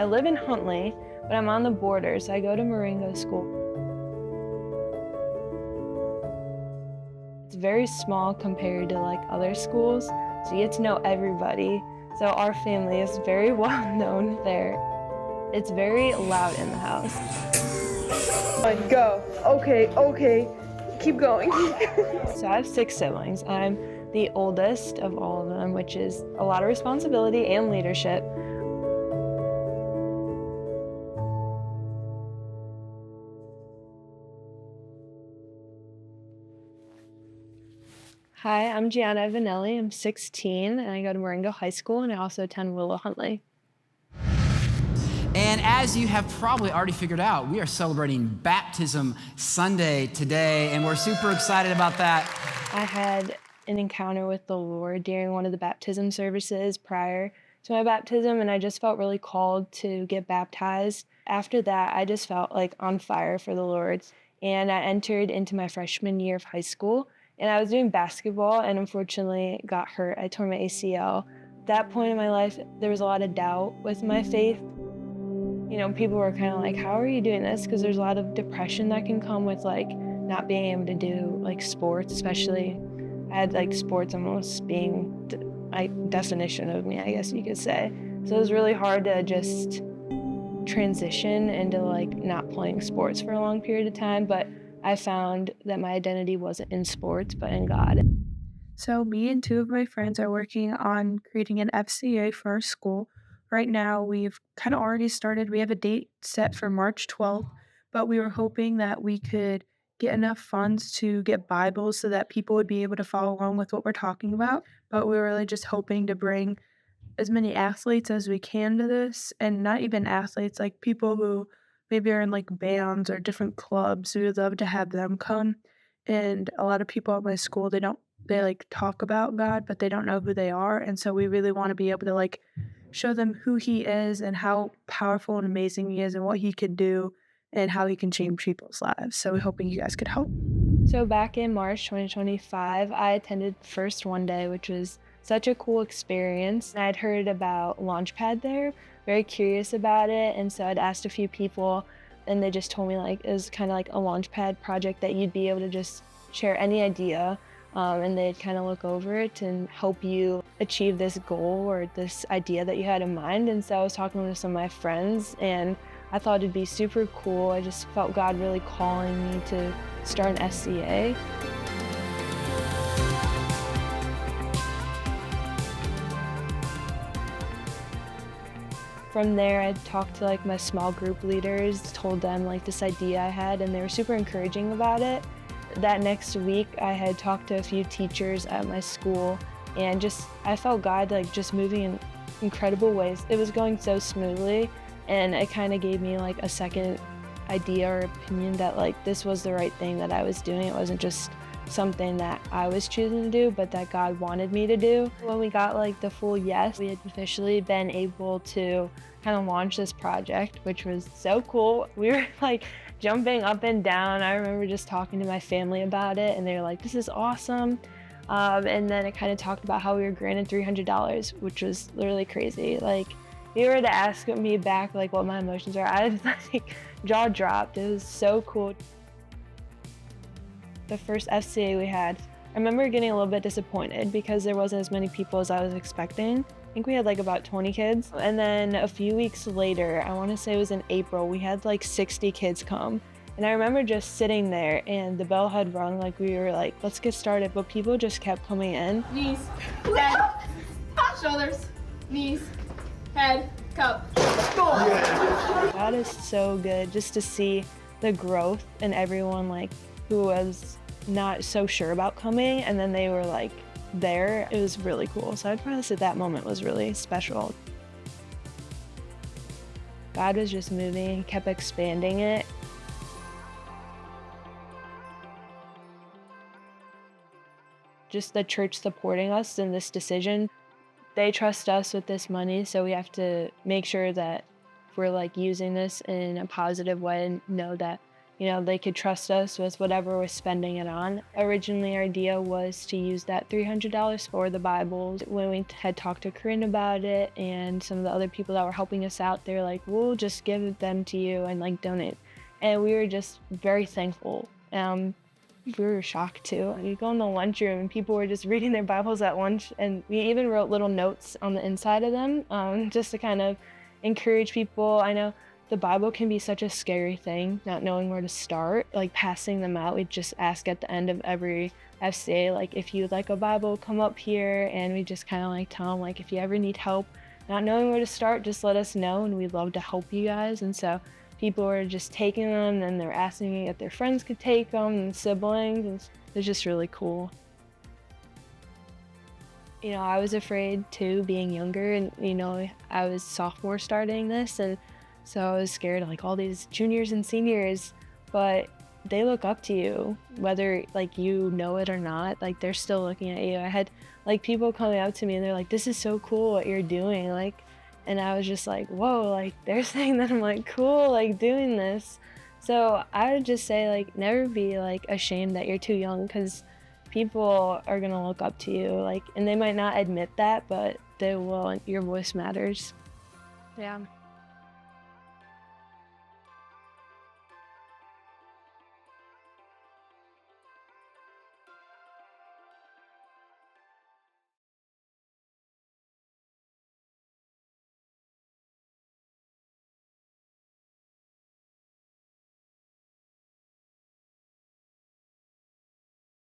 I live in Huntley, but I'm on the border, so I go to Marengo School. It's very small compared to like other schools, so you get to know everybody. So our family is very well known there. It's very loud in the house. Go. Okay. Keep going. So I have 6 siblings. I'm the oldest of all of them, which is a lot of responsibility and leadership. Hi, I'm Gianna Vanelli. I'm 16, and I go to Marengo High School, and I also attend Willow Huntley. And as you have probably already figured out, we are celebrating Baptism Sunday today, and we're super excited about that. I had an encounter with the Lord during one of the baptism services prior to my baptism, and I just felt really called to get baptized. After that, I just felt like on fire for the Lord, and I entered into my freshman year of high school, and I was doing basketball and unfortunately got hurt. I tore my ACL. At that point in my life, there was a lot of doubt with my faith. You know, people were kind of like, how are you doing this? Because there's a lot of depression that can come with like not being able to do like sports, especially. I had like sports almost being like definition of me, I guess you could say. So it was really hard to just transition into like not playing sports for a long period of time, but I found that my identity wasn't in sports, but in God. So me and 2 of my friends are working on creating an FCA for our school. Right now, we've kind of already started. We have a date set for March 12th, but we were hoping that we could get enough funds to get Bibles so that people would be able to follow along with what we're talking about. But we were really just hoping to bring as many athletes as we can to this, and not even athletes, like people who maybe are in like bands or different clubs. We would love to have them come. And a lot of people at my school, they like talk about God, but they don't know who they are. And so we really want to be able to like show them who he is and how powerful and amazing he is and what he can do and how he can change people's lives. So we're hoping you guys could help. So back in March 2025, I attended First One Day, which was such a cool experience. I'd heard about Launchpad there, very curious about it, and so I'd asked a few people, and they just told me like it was kind of like a Launchpad project that you'd be able to just share any idea, and they'd kind of look over it and help you achieve this goal or this idea that you had in mind. And so I was talking with some of my friends, and I thought it'd be super cool. I just felt God really calling me to start an SCA. From there, I talked to like my small group leaders, told them like this idea I had, and they were super encouraging about it. That next week, I had talked to a few teachers at my school, and I felt God like just moving in incredible ways. It was going so smoothly, and it kind of gave me like a second idea or opinion that like this was the right thing that I was doing. It wasn't just something that I was choosing to do, but that God wanted me to do. When we got like the full yes, we had officially been able to kind of launch this project, which was so cool. We were like jumping up and down. I remember just talking to my family about it, and they were like, this is awesome. And then it kind of talked about how we were granted $300, which was literally crazy. Like, if you were to ask me back like what my emotions are, I was like jaw dropped. It was so cool. The first FCA we had, I remember getting a little bit disappointed because there wasn't as many people as I was expecting. I think we had like about 20 kids. And then a few weeks later, I want to say it was in April, we had like 60 kids come. And I remember just sitting there and the bell had rung, like we were like, let's get started. But people just kept coming in. Knees, head, shoulders, knees, head, cup. God is so good just to see the growth in everyone like who was not so sure about coming, and then they were like there. It was really cool. So I'd probably say that moment was really special. God was just moving, he kept expanding it. Just the church supporting us in this decision. They trust us with this money, so we have to make sure that we're like using this in a positive way and know that they could trust us with whatever we're spending it on. Originally, our idea was to use that $300 for the Bibles. When we had talked to Corinne about it and some of the other people that were helping us out, they were like, we'll just give them to you and like donate. And we were just very thankful. We were shocked too. You go in the lunchroom and people were just reading their Bibles at lunch, and we even wrote little notes on the inside of them just to kind of encourage people. I know the Bible can be such a scary thing, not knowing where to start. Like passing them out, we just ask at the end of every FCA, like, if you'd like a Bible, come up here, and we just kind of like tell them, like, if you ever need help, not knowing where to start, just let us know, and we'd love to help you guys. And so people were just taking them, and they're asking if their friends could take them, and siblings, and it's just really cool. I was afraid too, being younger, and I was sophomore starting this, and so I was scared, like all these juniors and seniors, but they look up to you, whether like you know it or not. Like they're still looking at you. I had like people coming up to me and they're like, this is so cool what you're doing. Like, and I was just like, whoa, like they're saying that I'm like cool, like doing this. So I would just say, like, never be like ashamed that you're too young, because people are gonna look up to you, like, and they might not admit that, but they will, and your voice matters. Yeah.